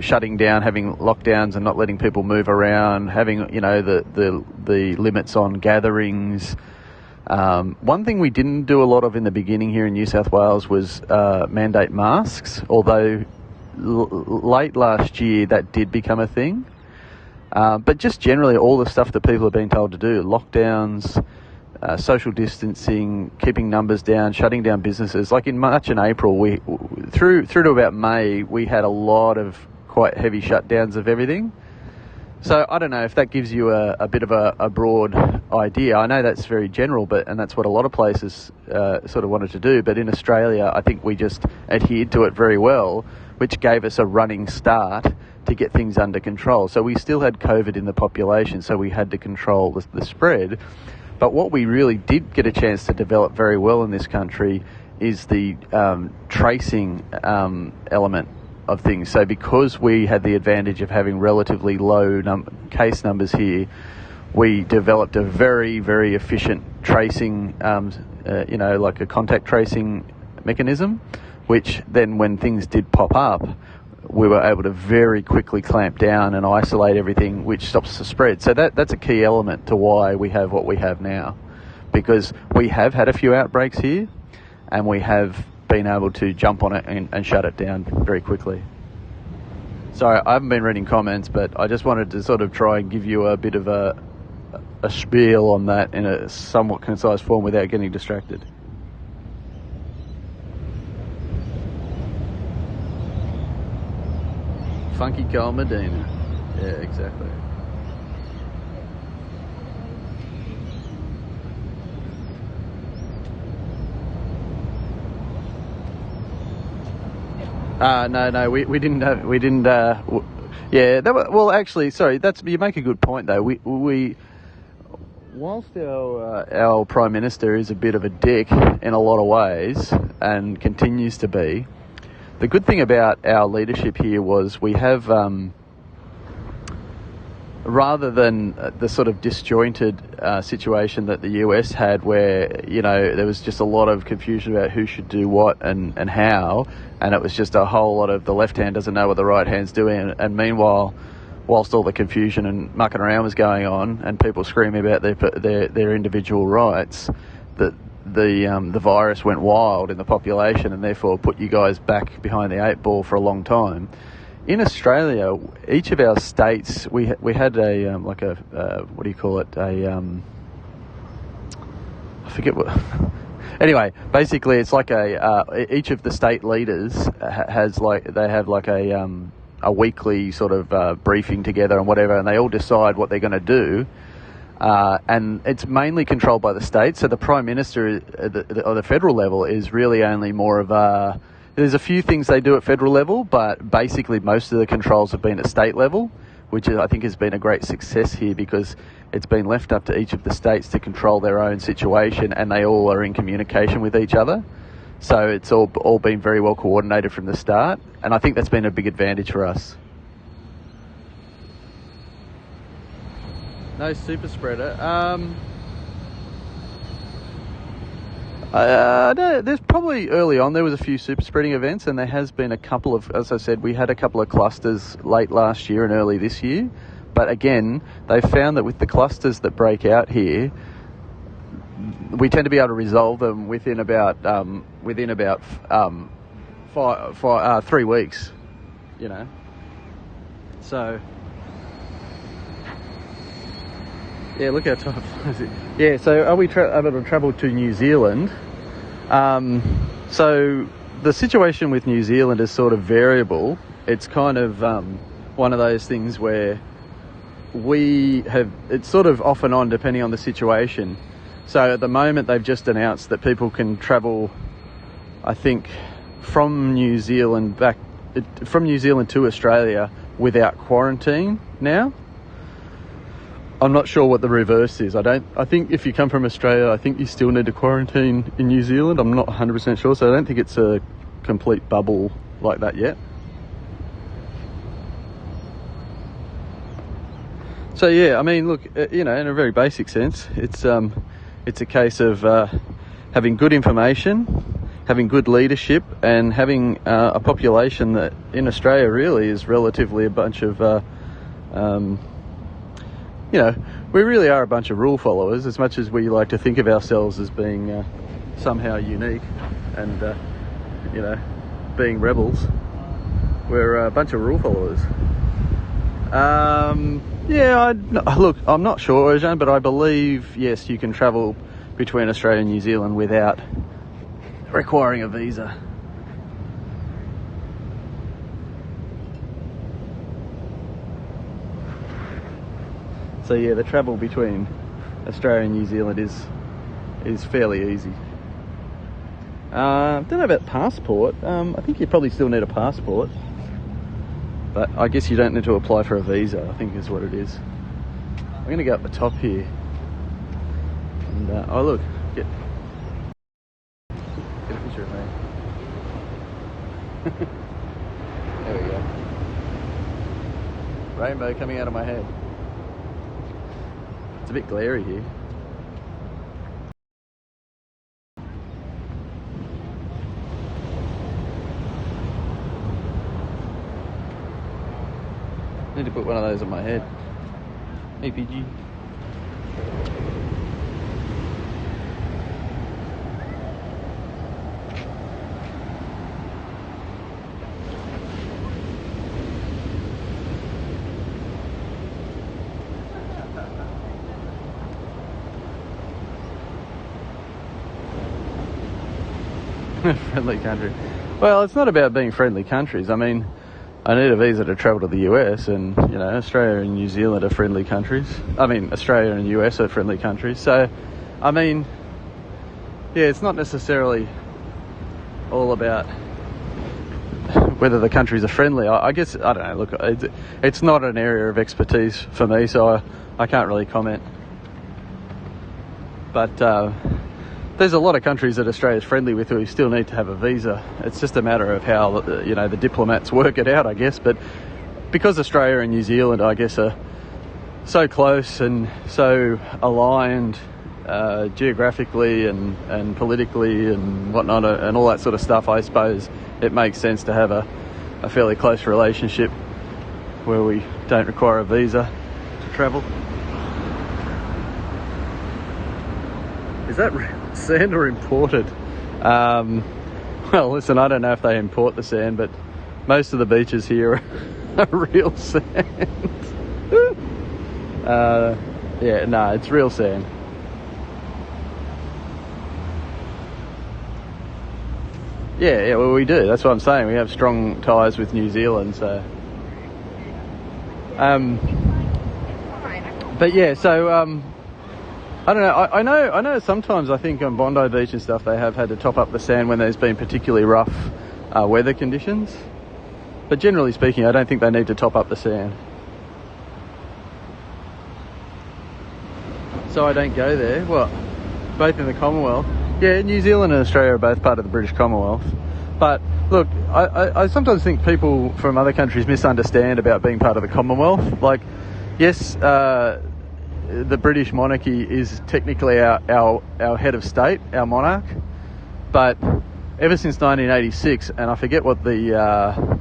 shutting down, having lockdowns and not letting people move around, having, the limits on gatherings. One thing we didn't do a lot of in the beginning here in New South Wales was mandate masks, although late last year that did become a thing. But just generally all the stuff that people have been told to do, lockdowns, social distancing, keeping numbers down, shutting down businesses. Like in March and April, we through to about May, we had a lot of quite heavy shutdowns of everything. So I don't know if that gives you a bit of a broad idea. I know that's very general, and that's what a lot of places sort of wanted to do. But in Australia, I think we just adhered to it very well, which gave us a running start to get things under control. So we still had COVID in the population, so we had to control the spread. But what we really did get a chance to develop very well in this country is the tracing element of things. So because we had the advantage of having relatively low case numbers here, we developed a very, very efficient tracing, like a contact tracing mechanism, which then when things did pop up, we were able to very quickly clamp down and isolate everything, which stops the spread. So that's a key element to why we have what we have now, because we have had a few outbreaks here and we have been able to jump on it and shut it down very quickly. Sorry, I haven't been reading comments, but I just wanted to sort of try and give you a bit of a spiel on that in a somewhat concise form without getting distracted. Funky Carl Medina. Yeah, exactly. No, we didn't have, actually, sorry, you make a good point though. We whilst our Prime Minister is a bit of a dick in a lot of ways and continues to be, the good thing about our leadership here was we have, rather than the sort of disjointed situation that the US had where, there was just a lot of confusion about who should do what and how, and it was just a whole lot of the left hand doesn't know what the right hand's doing, and meanwhile, whilst all the confusion and mucking around was going on and people screaming about their individual rights, the virus went wild in the population and therefore put you guys back behind the 8 ball for a long time. In Australia, each of our states, we had a what do you call it? I forget what. Anyway, basically, it's like each of the state leaders has a weekly sort of briefing together and whatever, and they all decide what they're going to do. And it's mainly controlled by the state. So the Prime Minister at the federal level is really only more of a... There's a few things they do at federal level, but basically most of the controls have been at state level, which I think has been a great success here because it's been left up to each of the states to control their own situation, and they all are in communication with each other. So it's all been very well coordinated from the start, and I think that's been a big advantage for us. No super spreader. No, there's probably early on there was a few super spreading events, and there has been a couple of, as I said, we had a couple of clusters late last year and early this year. But again, they found that with the clusters that break out here, we tend to be able to resolve them within about 3 weeks. So. Yeah, look how tough is it. Yeah, so are we able to travel to New Zealand? So the situation with New Zealand is sort of variable. It's kind of one of those things where it's sort of off and on depending on the situation. So at the moment they've just announced that people can travel, I think, from New Zealand to Australia without quarantine now. I'm not sure what the reverse is. I think if you come from Australia, I think you still need to quarantine in New Zealand. I'm not 100% sure, so I don't think it's a complete bubble like that yet. So yeah, I mean, look, in a very basic sense, it's a case of having good information, having good leadership, and having a population that in Australia really is relatively a bunch of we really are a bunch of rule followers, as much as we like to think of ourselves as being somehow unique and, being rebels. We're a bunch of rule followers. Yeah, look, I'm not sure, Erjan, but I believe, yes, you can travel between Australia and New Zealand without requiring a visa. So yeah, the travel between Australia and New Zealand is fairly easy. Don't know about passport. I think you probably still need a passport, but I guess you don't need to apply for a visa, I think is what it is. I'm going to go up the top here. And, oh look, get a picture of me. There we go. Rainbow coming out of my head. It's a bit glary here. Need to put one of those on my head. APG. Friendly country. Well, it's not about being friendly countries. I mean, I need a visa to travel to the US, and you know, Australia and New Zealand are friendly countries. I mean, Australia and US are friendly countries. So, I mean, yeah, it's not necessarily all about whether the countries are friendly. I guess, I don't know, look, it's not an area of expertise for me, so I can't really comment. But there's a lot of countries that Australia's friendly with who still need to have a visa. It's just a matter of how, you know, the diplomats work it out, I guess. But because Australia and New Zealand, I guess, are so close and so aligned geographically and politically and whatnot and all that sort of stuff, I suppose it makes sense to have a fairly close relationship where we don't require a visa to travel. Is that sand or imported? Well, listen, I don't know if they import the sand, but most of the beaches here are real sand. Yeah, no, it's real sand. Yeah, well, we do. That's what I'm saying. We have strong ties with New Zealand, so. But yeah, so I don't know. I know. Sometimes I think on Bondi Beach and stuff, they have had to top up the sand when there's been particularly rough weather conditions. But generally speaking, I don't think they need to top up the sand. So I don't go there. What? Both in the Commonwealth. Yeah, New Zealand and Australia are both part of the British Commonwealth. But look, I sometimes think people from other countries misunderstand about being part of the Commonwealth. Like, yes, the British monarchy is technically our head of state, our monarch, but ever since 1986, and I forget what the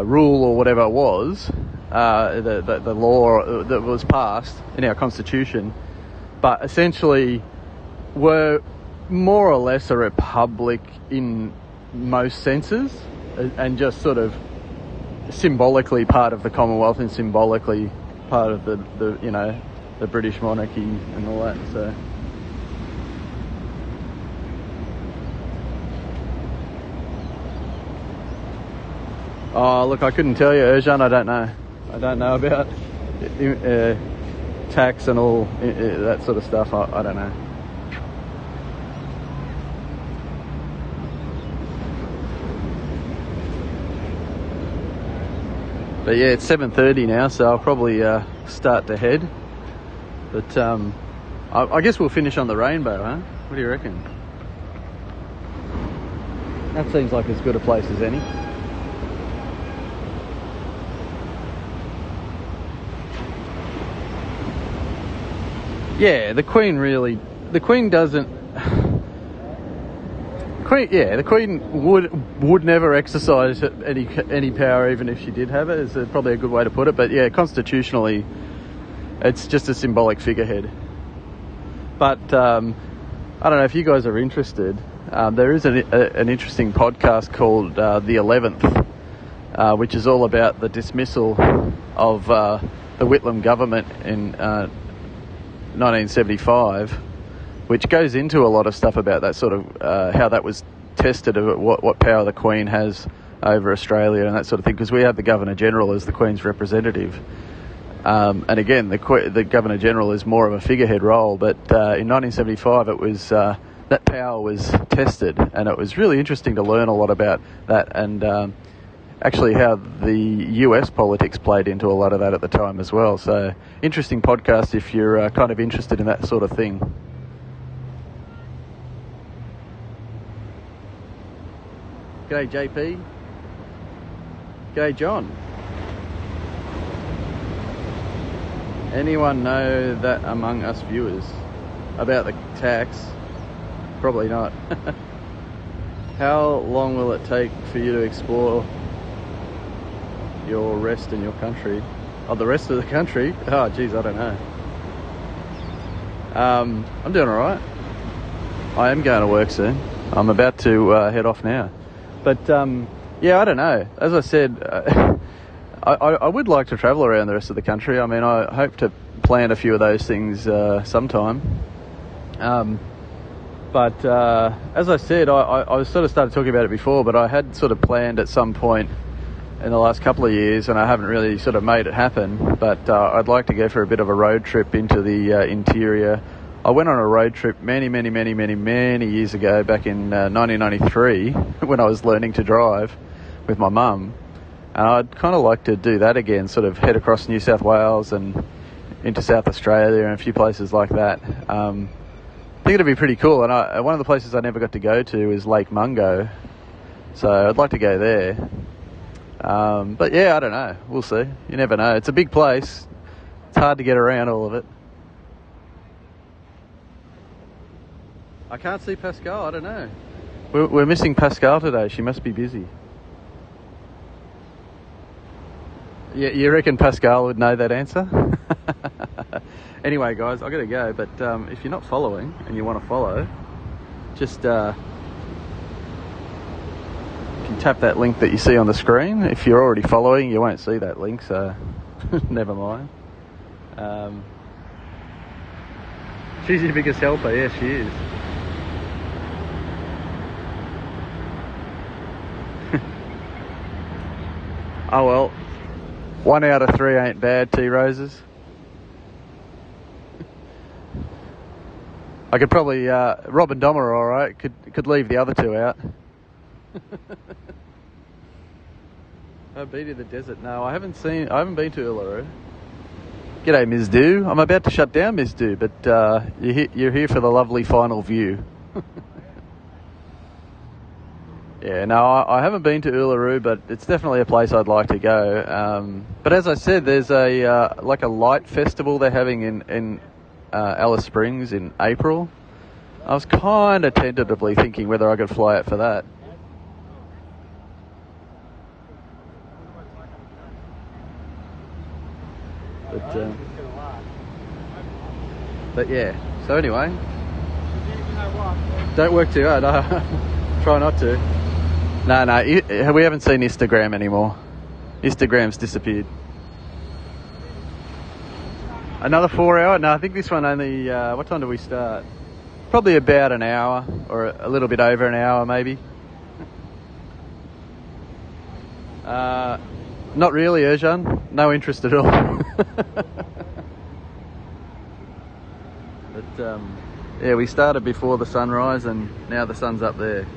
rule or whatever it was, the law that was passed in our constitution, but essentially we're more or less a republic in most senses, and just sort of symbolically part of the Commonwealth and symbolically part of the you know, the British monarchy and all that. So oh, look, I couldn't tell you, Erjan. I don't know about tax and all that sort of stuff. I don't know. But yeah, it's 7:30 now, so I'll probably start to head. But I guess we'll finish on the Rainbow, huh? What do you reckon? That seems like as good a place as any. Yeah, the Queen doesn't. The Queen would never exercise any power, even if she did have it. Is probably a good way to put it. But yeah, constitutionally, it's just a symbolic figurehead. But I don't know if you guys are interested. There is an interesting podcast called The 11th, which is all about the dismissal of the Whitlam government in 1975, which goes into a lot of stuff about that sort of how that was tested, of what power the Queen has over Australia and that sort of thing, because we have the Governor-General as the Queen's representative. And again, the Governor-General is more of a figurehead role, but in 1975 it was that power was tested, and it was really interesting to learn a lot about that, and actually how the US politics played into a lot of that at the time as well. So interesting podcast if you're kind of interested in that sort of thing. G'day JP. G'day John. Anyone know that among us viewers about the tax? Probably not. How long will it take for you to explore your rest in your country? Oh, the rest of the country? Oh, geez, I don't know. I'm doing all right. I am going to work soon. I'm about to head off now. But, yeah, I don't know. As I said, I would like to travel around the rest of the country. I mean, I hope to plan a few of those things sometime. But as I said, I was sort of started talking about it before, but I had sort of planned at some point in the last couple of years, and I haven't really sort of made it happen. But I'd like to go for a bit of a road trip into the interior. I went on a road trip many years ago, back in 1993, when I was learning to drive with my mum. And I'd kind of like to do that again, sort of head across New South Wales and into South Australia and a few places like that. I think it'd be pretty cool, and one of the places I never got to go to is Lake Mungo, so I'd like to go there. But yeah, I don't know. We'll see. You never know. It's a big place. It's hard to get around all of it. I can't see Pascal. I don't know. We're missing Pascal today. She must be busy. Yeah, you reckon Pascal would know that answer? Anyway, guys, I've got to go, but if you're not following and you want to follow, just you can tap that link that you see on the screen. If you're already following, you won't see that link, so never mind. She's your biggest helper. Yeah, she is. Oh well, 1 out of 3 ain't bad, T-Roses. I could probably, Rob and Dom are alright, could leave the other 2 out. Beauty of the Desert, no, I haven't been to Uluru. G'day Ms. Do, I'm about to shut down Ms. Do, but you're here for the lovely final view. Yeah, no, I haven't been to Uluru, but it's definitely a place I'd like to go. But as I said, there's a like a light festival they're having in Alice Springs in April. I was kind of tentatively thinking whether I could fly out for that. But yeah, so anyway, don't work too hard. Try not to. No, we haven't seen Instagram anymore. Instagram's disappeared. Another 4 hour? No, I think this one only, what time do we start? Probably about an hour, or a little bit over an hour maybe. Not really, Erjan. No interest at all. But yeah, we started before the sunrise and now the sun's up there.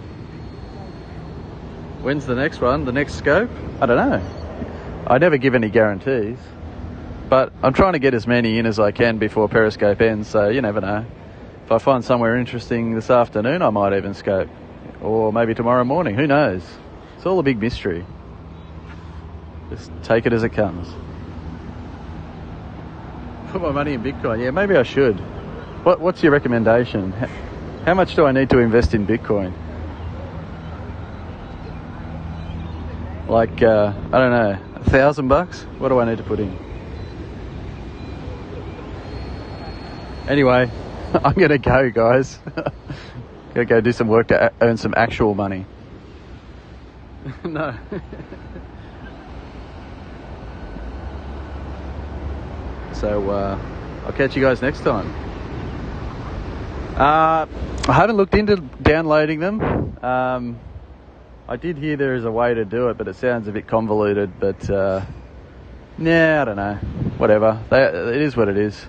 When's the next one? The next scope? I don't know. I never give any guarantees. But I'm trying to get as many in as I can before Periscope ends, so you never know. If I find somewhere interesting this afternoon, I might even scope. Or maybe tomorrow morning, who knows? It's all a big mystery. Just take it as it comes. Put my money in Bitcoin. Yeah, maybe I should. What's your recommendation? How much do I need to invest in Bitcoin? Like, I don't know, $1,000? What do I need to put in? Anyway, I'm going to go, guys. Got to go do some work to earn some actual money. No. So I'll catch you guys next time. I haven't looked into downloading them. I did hear there is a way to do it, but it sounds a bit convoluted. But nah, I don't know. Whatever. It is what it is.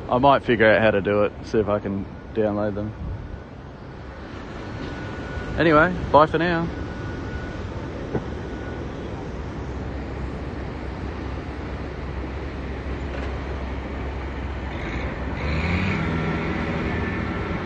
I might figure out how to do it, see if I can download them. Anyway, bye for now.